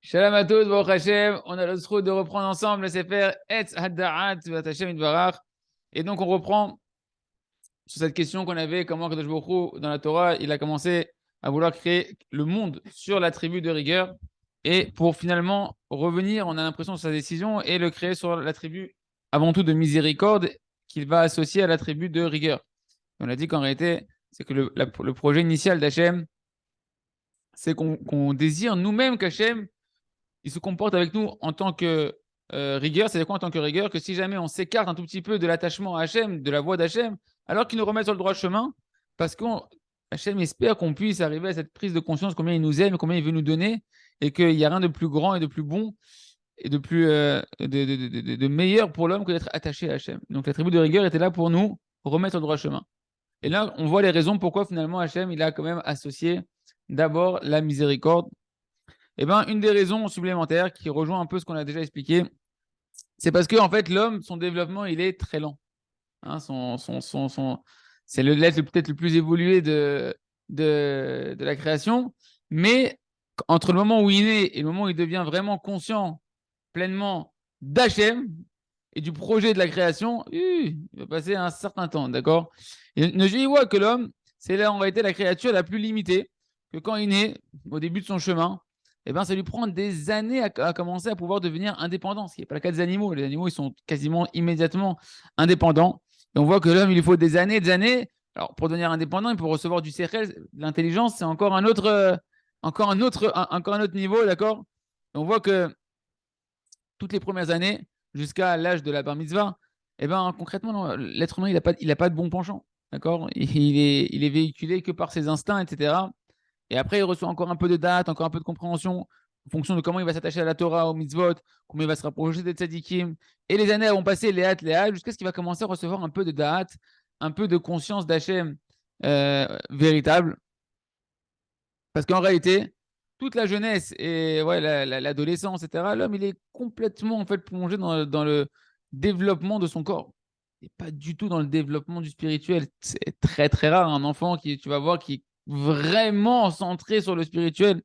Shalom à tous, Baruch Hashem. On a le droit de reprendre ensemble le Sefer Etz Hadda'at Vat Hashem Yitbarach. Et donc, on reprend sur cette question qu'on avait, comment Kadosh Baruch Hu, dans la Torah, il a commencé à vouloir créer le monde sur l'attribut de rigueur. Et pour finalement revenir, on a l'impression sur sa décision et le créer sur l'attribut avant tout de miséricorde qu'il va associer à l'attribut de rigueur. Et on a dit qu'en réalité, c'est que le projet initial d'Hachem, c'est qu'on désire nous-mêmes qu'Hachem il se comporte avec nous en tant que rigueur. C'est-à-dire quoi en tant que rigueur? Que si jamais on s'écarte un tout petit peu de l'attachement à Hachem, de la voie d'Hachem, alors qu'il nous remet sur le droit chemin, parce qu'Hachem espère qu'on puisse arriver à cette prise de conscience, combien il nous aime, combien il veut nous donner, et qu'il n'y a rien de plus grand et de plus bon et de plus de meilleur pour l'homme que d'être attaché à Hachem. Donc la tribu de rigueur était là pour nous remettre sur le droit chemin. Et là, on voit les raisons pourquoi finalement Hachem, il a quand même associé d'abord la miséricorde. Eh ben, une des raisons supplémentaires qui rejoint un peu ce qu'on a déjà expliqué, c'est parce que en fait, l'homme, son développement, il est très lent. Hein, c'est l'être peut-être le plus évolué de la création. Mais entre le moment où il naît et le moment où il devient vraiment conscient pleinement d'Hachem et du projet de la création, il va passer un certain temps, d'accord? Et ne voit que l'homme, c'est là en réalité la créature la plus limitée, que quand il naît, au début de son chemin, eh ben, ça lui prend des années à commencer à pouvoir devenir indépendant, ce qui n'est pas le cas des animaux. Les animaux, ils sont quasiment immédiatement indépendants. Et on voit que l'homme, il lui faut des années, des années. Alors, pour devenir indépendant, il peut recevoir du sérel, l'intelligence, c'est encore un autre, encore un autre niveau, d'accord? On voit que toutes les premières années, jusqu'à l'âge de la bar mitzvah, eh ben, concrètement, l'être humain, il a pas de bon penchant. D'accord? Il est véhiculé que par ses instincts, etc. Et après, il reçoit encore un peu de date, encore un peu de compréhension en fonction de comment il va s'attacher à la Torah, au mitzvot, comment il va se rapprocher des tzadikim. Et les années vont passer, les hâtes, jusqu'à ce qu'il va commencer à recevoir un peu de date, un peu de conscience d'Hachem véritable. Parce qu'en réalité, toute la jeunesse et ouais, l'adolescence, etc., l'homme, il est complètement en fait plongé dans le développement de son corps. Et pas du tout dans le développement du spirituel. C'est très, très rare un enfant qui, tu vas voir, qui est vraiment centré sur le spirituel.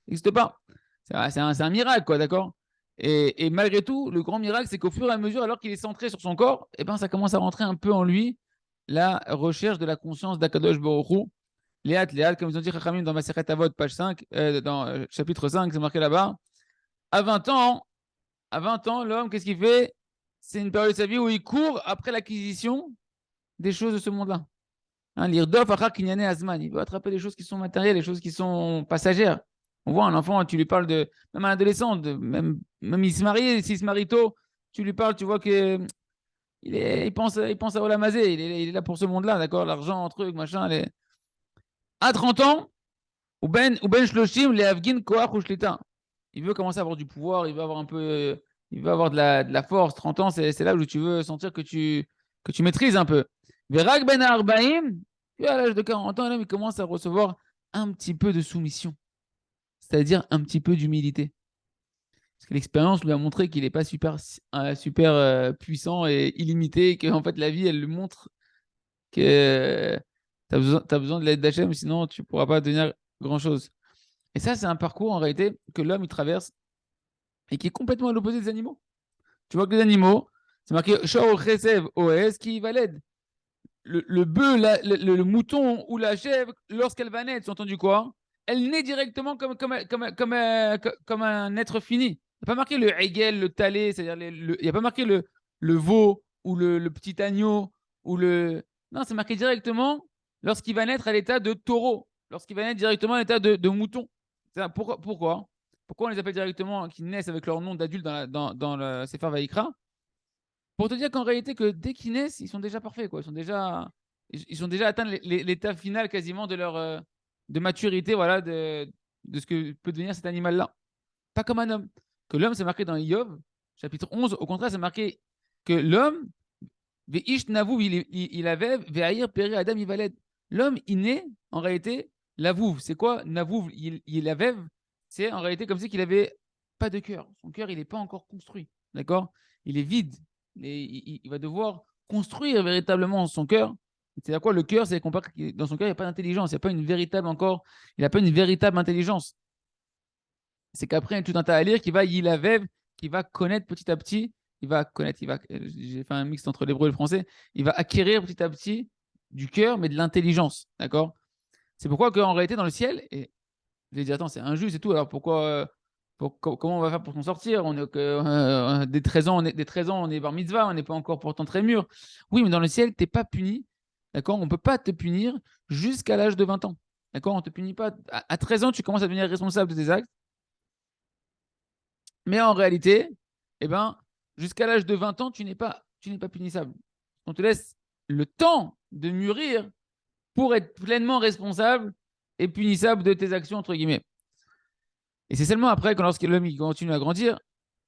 Il n'existe pas. C'est un miracle, quoi, d'accord? Et malgré tout, le grand miracle, c'est qu'au fur et à mesure, alors qu'il est centré sur son corps, eh ben, ça commence à rentrer un peu en lui la recherche de la conscience d'Akadosh Baruch Hu. Léat, comme ils ont dit Chachamim dans Masechet Avot, page 5, dans chapitre 5, c'est marqué là-bas. À 20 ans, à 20 ans, l'homme, qu'est-ce qu'il fait? C'est une période de sa vie où il court après l'acquisition des choses de ce monde-là. Hein, l'irdof achar kinyane azman. Il veut attraper les choses qui sont matérielles, les choses qui sont passagères. On voit un enfant, tu lui parles de. Même un adolescent, même il se marie, s'il se marie tôt, tu lui parles, tu vois que. Il pense à Olamazé, il est là pour ce monde-là, d'accord? L'argent, truc, machin. À 30 ans, ou ben shloshim, les Afghin, koach ou shlita. Il veut commencer à avoir du pouvoir, il veut avoir un peu. Il veut avoir de la force. 30 ans, c'est là où tu veux sentir que tu maîtrises un peu. Verak ben Arbaim, puis à l'âge de 40 ans, l'homme, il commence à recevoir un petit peu de soumission, c'est-à-dire un petit peu d'humilité. Parce que l'expérience lui a montré qu'il n'est pas super puissant et illimité, et que en fait, la vie, elle lui montre que tu as besoin de l'aide d'Hachem, sinon tu ne pourras pas devenir grand-chose. Et ça, c'est un parcours en réalité que l'homme il traverse et qui est complètement à l'opposé des animaux. Tu vois que les animaux, c'est marqué Shor Chesev OS qui va l'aide. Le bœuf, le mouton ou la chèvre, lorsqu'elle va naître, tu as entendu quoi? Elle naît directement comme un être fini. Il n'y a pas marqué le hegel, le talé, c'est-à-dire il n'y a pas marqué le veau ou le petit agneau ou le. Non, c'est marqué directement lorsqu'il va naître à l'état de taureau, lorsqu'il va naître directement à l'état de mouton. Pourquoi? Pourquoi on les appelle directement, qui naissent avec leur nom d'adulte dans le Sefer Vaïkra? Pour te dire qu'en réalité, que dès qu'ils naissent, ils sont déjà parfaits, quoi. Ils sont déjà atteints l'état final quasiment de maturité, voilà, de ce que peut devenir cet animal-là. Pas comme un homme. Que l'homme, c'est marqué dans Yov, chapitre 11, au contraire, c'est marqué que l'homme, Ve'ish Navouv, il avait, Ve'ahir Peri Adam Ivaled. L'homme, il naît, en réalité, Lavouv. C'est quoi Navouv? Il avait, c'est en réalité comme si qu'il avait pas de cœur. Son cœur, il n'est pas encore construit. D'accord? Il est vide. Il va devoir construire véritablement son cœur. C'est à quoi le cœur, c'est qu'on parle que dans son cœur, il n'y a pas d'intelligence, il n'y a pas une véritable encore, il n'a pas une véritable intelligence. c'est qu'après, il y a tout un tas à lire qui va yilavev, qui va connaître petit à petit, j'ai fait un mix entre l'hébreu et le français, il va acquérir petit à petit du cœur, mais de l'intelligence, d'accord? C'est pourquoi qu'en réalité, dans le ciel, et je vais dire, attends, c'est injuste et tout, alors comment on va faire pour s'en sortir? On est des 13 ans, des 13 ans, on est bar mitzvah, on n'est pas encore pourtant très mûr. Oui, mais dans le ciel, tu n'es pas puni, d'accord? On ne peut pas te punir jusqu'à l'âge de 20 ans, d'accord? On ne te punit pas. À 13 ans, tu commences à devenir responsable de tes actes, mais en réalité, eh ben, jusqu'à l'âge de 20 ans, tu n'es pas punissable. On te laisse le temps de mûrir pour être pleinement responsable et punissable de tes actions, entre guillemets. Et c'est seulement après, lorsque l'homme continue à grandir,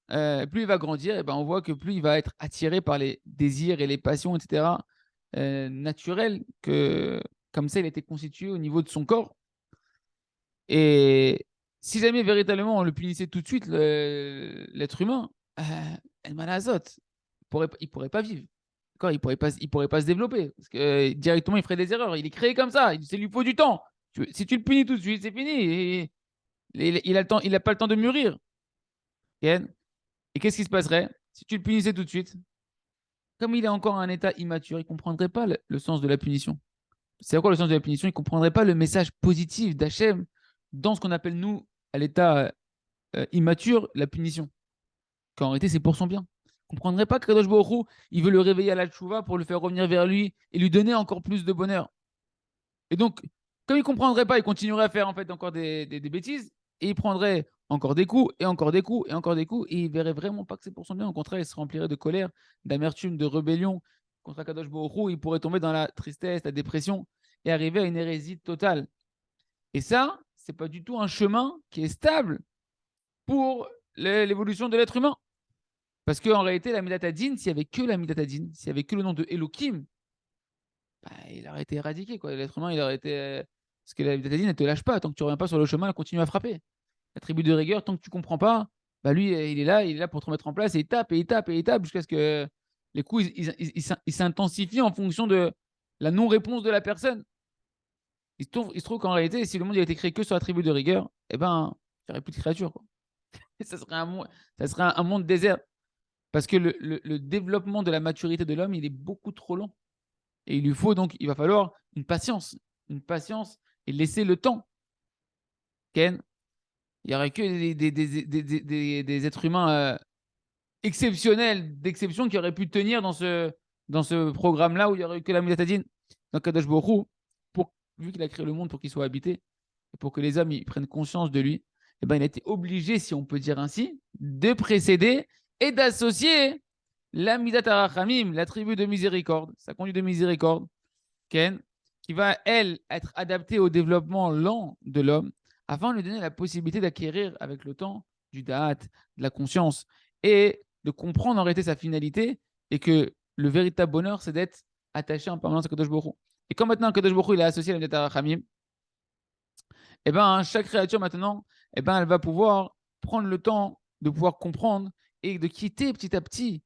plus il va grandir, et ben on voit que plus il va être attiré par les désirs et les passions, etc., naturels, que comme ça, il a été constitué au niveau de son corps. Et si jamais véritablement on le punissait tout de suite, l'être humain, El Malazot, il pourrait pas vivre. D'accord, il pourrait pas se développer. Parce que directement, il ferait des erreurs. Il est créé comme ça. Il lui faut du temps. Si tu le punis tout de suite, c'est fini. Et, il a le temps, il n'a pas le temps de mûrir. Ken. Et qu'est-ce qui se passerait si tu le punissais tout de suite? Comme il est encore à un état immature, il ne comprendrait pas le sens de la punition. C'est quoi le sens de la punition? Il ne comprendrait pas le message positif d'Hachem dans ce qu'on appelle, nous, à l'état immature, la punition. Qu'en réalité, c'est pour son bien. Il ne comprendrait pas que Kadosh Baruch Hu, il veut le réveiller à la tchouva pour le faire revenir vers lui et lui donner encore plus de bonheur. Et donc, comme il ne comprendrait pas, il continuerait à faire en fait encore des bêtises et il prendrait encore des coups et encore des coups et encore des coups et il verrait vraiment pas que c'est pour son bien. Au contraire, il se remplirait de colère, d'amertume, de rébellion contre Kadosh Baruch Hu. Il pourrait tomber dans la tristesse, la dépression et arriver à une hérésie totale. Et ça, c'est pas du tout un chemin qui est stable pour l'évolution de l'être humain. Parce qu'en réalité, la Midatadine, s'il n'y avait que la Midatadine, s'il n'y avait que le nom de Elohim, bah, il aurait été éradiqué. L'être humain, il aurait été. Parce que la Midatadine, elle ne te lâche pas. Tant que tu ne reviens pas sur le chemin, elle continue à frapper. La tribu de rigueur, tant que tu ne comprends pas, bah lui, il est là pour te remettre en place et il tape et il tape et il tape jusqu'à ce que les coups ils s'intensifient en fonction de la non-réponse de la personne. Il se trouve qu'en réalité, si le monde a été créé que sur la tribu de rigueur, eh ben, il n'y aurait plus de créatures. Quoi. Ça serait un monde désert. Parce que le développement de la maturité de l'homme, il est beaucoup trop lent. Et il va falloir une patience et laisser le temps. Ken, il n'y aurait que des êtres humains exceptionnels, d'exception, qui auraient pu tenir dans ce programme-là où il n'y aurait que la Midatadine. Donc, Kadosh Baruch Hu, vu qu'il a créé le monde pour qu'il soit habité, et pour que les hommes ils prennent conscience de lui, eh ben, il a été obligé, si on peut dire ainsi, de précéder et d'associer la Midat Arachamim, la tribu de miséricorde, sa conduite de miséricorde, Ken, qui va, elle, être adaptée au développement lent de l'homme, afin de lui donner la possibilité d'acquérir avec le temps du da'at, de la conscience, et de comprendre en réalité sa finalité, et que le véritable bonheur, c'est d'être attaché en permanence à Kadosh Baruch Hu. Et comme maintenant Kadosh Baruch Hu, il est associé à la Midat Arachamim, eh ben, chaque créature maintenant, eh ben, elle va pouvoir prendre le temps de pouvoir comprendre et de quitter petit à petit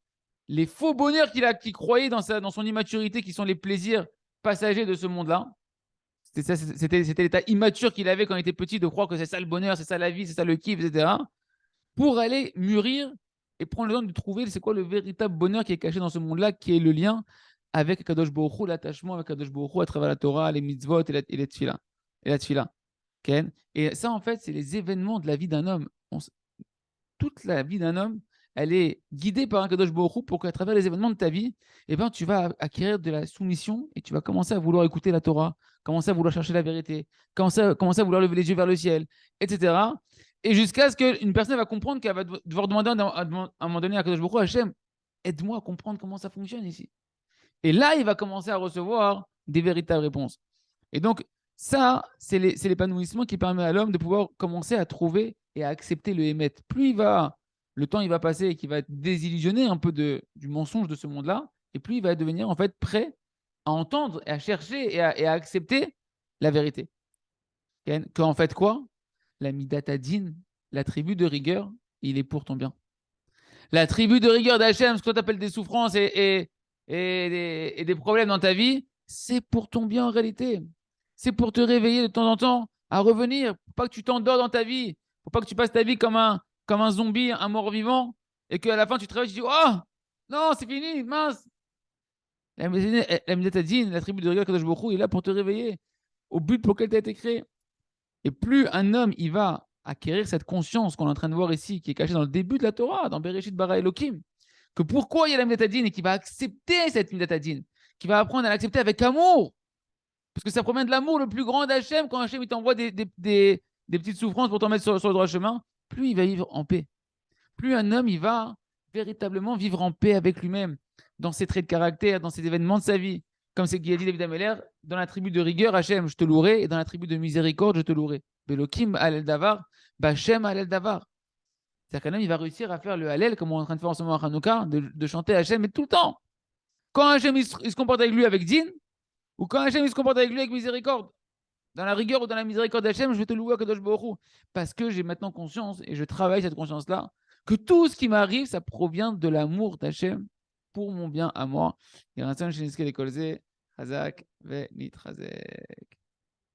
les faux bonheurs qu'il croyait dans son immaturité, qui sont les plaisirs passagers de ce monde-là. C'était l'état immature qu'il avait quand il était petit, de croire que c'est ça le bonheur, c'est ça la vie, c'est ça le kiff, etc. Pour aller mûrir et prendre le temps de trouver c'est quoi le véritable bonheur qui est caché dans ce monde-là, qui est le lien avec Kadosh Baruch Hu, l'attachement avec Kadosh Baruch Hu à travers la Torah, les mitzvot et la tefila. Et ça, en fait, c'est les événements de la vie d'un homme. Toute la vie d'un homme, elle est guidée par un Kadosh Baruch Hu pour qu'à travers les événements de ta vie, eh ben, tu vas acquérir de la soumission et tu vas commencer à vouloir écouter la Torah, commencer à vouloir chercher la vérité, commencer à vouloir lever les yeux vers le ciel, etc. Et jusqu'à ce qu'une personne va comprendre qu'elle va devoir demander à un moment donné à Kadosh Baruch Hu, Hachem, aide-moi à comprendre comment ça fonctionne ici. Et là, il va commencer à recevoir des véritables réponses. Et donc, ça, c'est l'épanouissement qui permet à l'homme de pouvoir commencer à trouver et à accepter le émet. Plus le temps il va passer et qu'il va être désillusionné un peu du mensonge de ce monde-là, et plus il va devenir en fait prêt à entendre et à chercher et à accepter la vérité. Qu'en fait quoi? La Midatadine, la tribu de rigueur, il est pour ton bien. La tribu de rigueur d'Hachem, ce que tu appelles des souffrances et des problèmes dans ta vie, c'est pour ton bien en réalité. C'est pour te réveiller de temps en temps, à revenir. Pour pas que tu t'endors dans ta vie. Faut pas que tu passes ta vie comme un zombie, un mort-vivant, et qu'à la fin, tu te réveilles, tu dis, oh, non, c'est fini, mince. La Midatadine, la tribu de Rigal Kadosh Baruch Hu, est là pour te réveiller au but pour lequel tu as été créé. Et plus un homme, il va acquérir cette conscience qu'on est en train de voir ici, qui est cachée dans le début de la Torah, dans Bereshit Bara Elohim, que pourquoi il y a la Midatadine et qui va accepter cette Midatadine, qui va apprendre à l'accepter avec amour, parce que ça provient de l'amour le plus grand d'Hachem, quand Hachem il t'envoie des petites souffrances pour t'en mettre sur le droit chemin, plus il va vivre en paix. Plus un homme, il va véritablement vivre en paix avec lui-même, dans ses traits de caractère, dans ses événements de sa vie. Comme c'est dit David Ameller, dans la tribu de rigueur, Hachem, je te louerai, et dans la tribu de miséricorde, je te louerai. Belokim Halel Davar, Bachem Halel Davar. C'est-à-dire qu'un homme, il va réussir à faire le Halel, comme on est en train de faire en ce moment à Hanouka, de chanter Hachem, mais tout le temps. Quand Hachem, il se comporte avec lui avec din, ou quand Hachem, il se comporte avec lui avec miséricorde. Dans la rigueur ou dans la miséricorde d'Hachem, je vais te louer à Kadosh Baruch Hu. Parce que j'ai maintenant conscience, et je travaille cette conscience-là, que tout ce qui m'arrive, ça provient de l'amour d'Hachem pour mon bien à moi. Et Razak ve Nit Razek.